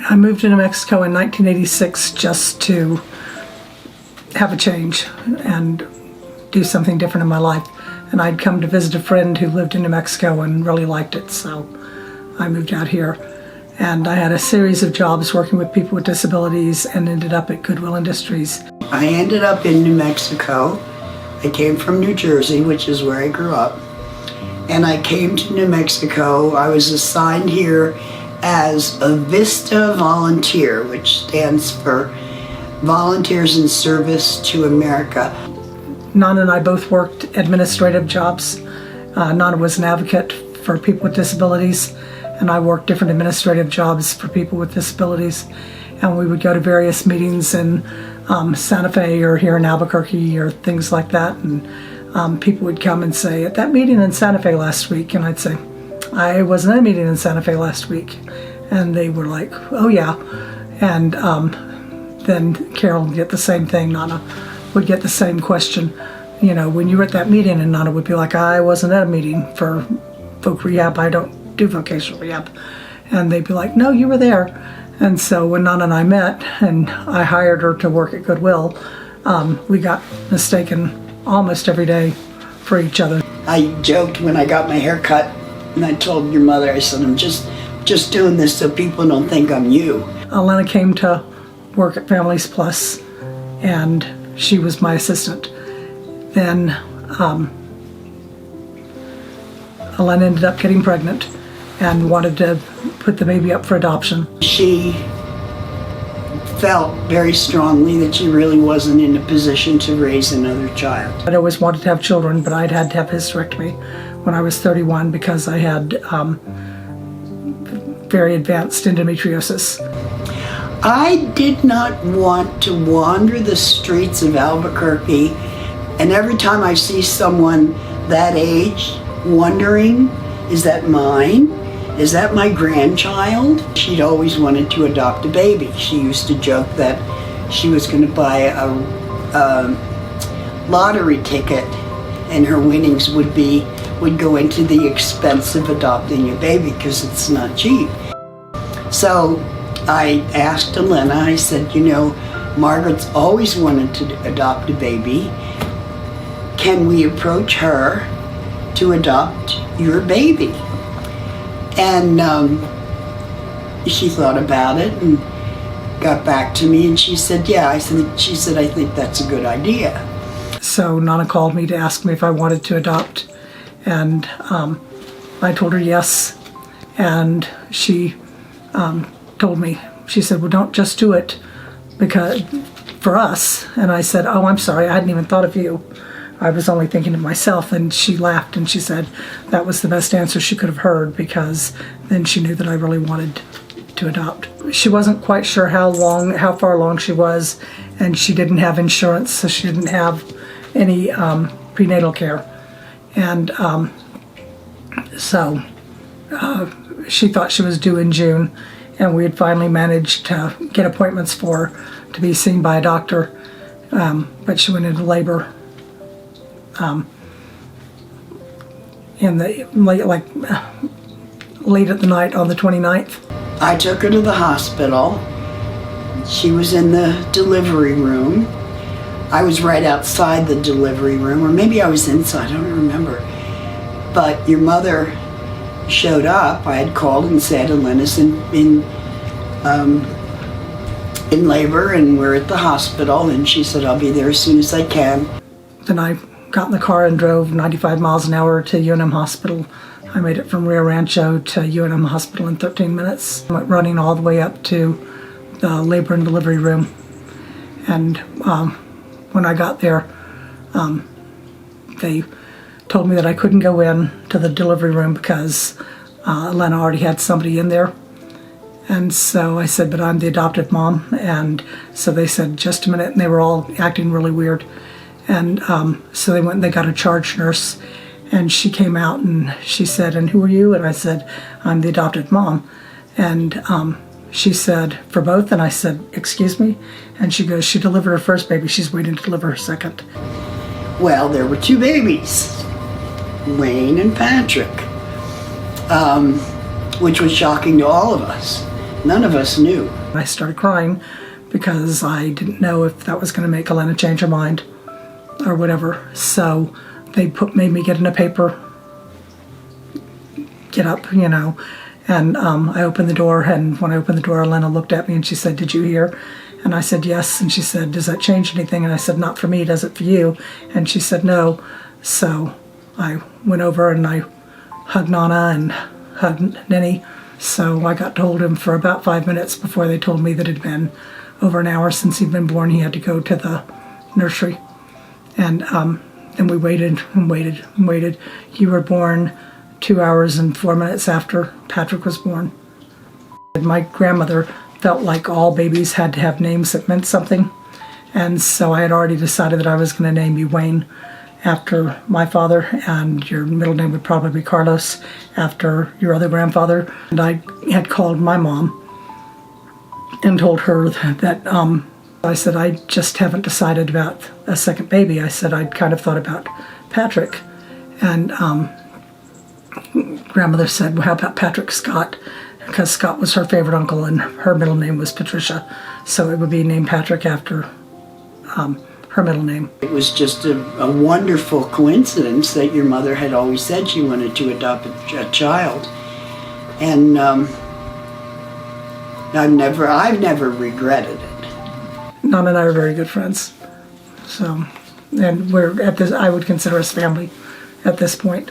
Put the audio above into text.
I moved to New Mexico in 1986 just to have a change and do something different in my life. And I'd come to visit a friend who lived in New Mexico and really liked it, so I moved out here. And I had a series of jobs working with people with disabilities and ended up at Goodwill Industries. I ended up in New Mexico. I came from New Jersey, which is where I grew up. And I came to New Mexico. I was assigned here as a VISTA volunteer, which stands for Volunteers in Service to America. Nana and I both worked administrative jobs. Nana was an advocate for people with disabilities, and I worked different administrative jobs for people with disabilities. And we would go to various meetings in Santa Fe or here in Albuquerque or things like that. And people would come and say, at that meeting in Santa Fe last week, and I'd say, I wasn't at a meeting in Santa Fe last week. And they were like, oh yeah. And then Carol would get the same thing, Nana would get the same question, you know, when you were at that meeting, and Nana would be like, I wasn't at a meeting for voc rehab, I don't do vocational rehab. And they'd be like, no, you were there. And so when Nana and I met, and I hired her to work at Goodwill, we got mistaken almost every day for each other. I joked when I got my hair cut, and I told your mother, I said, I'm just doing this so people don't think I'm you. Elena came to work at Families Plus, and she was my assistant. Then Elena ended up getting pregnant and wanted to put the baby up for adoption. She felt very strongly that she really wasn't in a position to raise another child. I'd always wanted to have children, but I'd had to have hysterectomy when I was 31 because I had very advanced endometriosis. I did not want to wander the streets of Albuquerque, and every time I see someone that age wondering, is that mine? Is that my grandchild? She'd always wanted to adopt a baby. She used to joke that she was going to buy a lottery ticket and her winnings would go into the expense of adopting a baby because it's not cheap. So I asked Elena, I said, you know, Margaret's always wanted to adopt a baby. Can we approach her to adopt your baby? And she thought about it and got back to me, and she said, yeah. She said, I think that's a good idea. So Nana called me to ask me if I wanted to adopt, and I told her yes, and she told me, she said, well, don't just do it because for us. And I said, oh, I'm sorry, I hadn't even thought of you. I was only thinking of myself. And she laughed and she said that was the best answer she could have heard, because then she knew that I really wanted to adopt. She wasn't quite sure how far along she was, and she didn't have insurance, so she didn't have any prenatal care. And so she thought she was due in June, and we had finally managed to get appointments for her to be seen by a doctor, but she went into labor in the late at the night on the 29th. I took her to the hospital. She was in the delivery room. I was right outside the delivery room, or maybe I was inside, I don't remember. But your mother showed up. I had called and said, Elena's in labor and we're at the hospital, and she said, I'll be there as soon as I can. Then I got in the car and drove 95 miles an hour to UNM Hospital. I made it from Rio Rancho to UNM Hospital in 13 minutes. I went running all the way up to the labor and delivery room. And when I got there, they told me that I couldn't go in to the delivery room because Elena already had somebody in there. And so I said, but I'm the adoptive mom. And so they said, just a minute, and they were all acting really weird. And so they went and they got a charge nurse, and she came out and she said, and who are you? And I said, I'm the adoptive mom. And she said, for both? And I said, excuse me? And she goes, she delivered her first baby, she's waiting to deliver her second. Well, there were two babies, Wayne and Patrick, which was shocking to all of us. None of us knew. I started crying because I didn't know if that was going to make Elena change her mind or whatever. So they made me get in a paper, get up, and I opened the door, and when I opened the door, Elena looked at me and she said, "Did you hear?" And I said, "Yes." And she said, "Does that change anything?" And I said, "Not for me, does it for you?" And she said, "No." So I went over and I hugged Nana and hugged Ninny. So I got to hold him for about 5 minutes before they told me that it had been over an hour since he'd been born. He had to go to the nursery. And we waited and waited and waited. You were born 2 hours and 4 minutes after Patrick was born. My grandmother felt like all babies had to have names that meant something. And so I had already decided that I was going to name you Wayne after my father, and your middle name would probably be Carlos after your other grandfather. And I had called my mom and told her that I said, "I just haven't decided about a second baby." I said, "I'd kind of thought about Patrick." And grandmother said, "Well, how about Patrick Scott?" Because Scott was her favorite uncle and her middle name was Patricia. So it would be named Patrick after her middle name. It was just a wonderful coincidence that your mother had always said she wanted to adopt a child. And I've never regretted it. Nana and I are very good friends. So, and we're at this, I would consider us family at this point,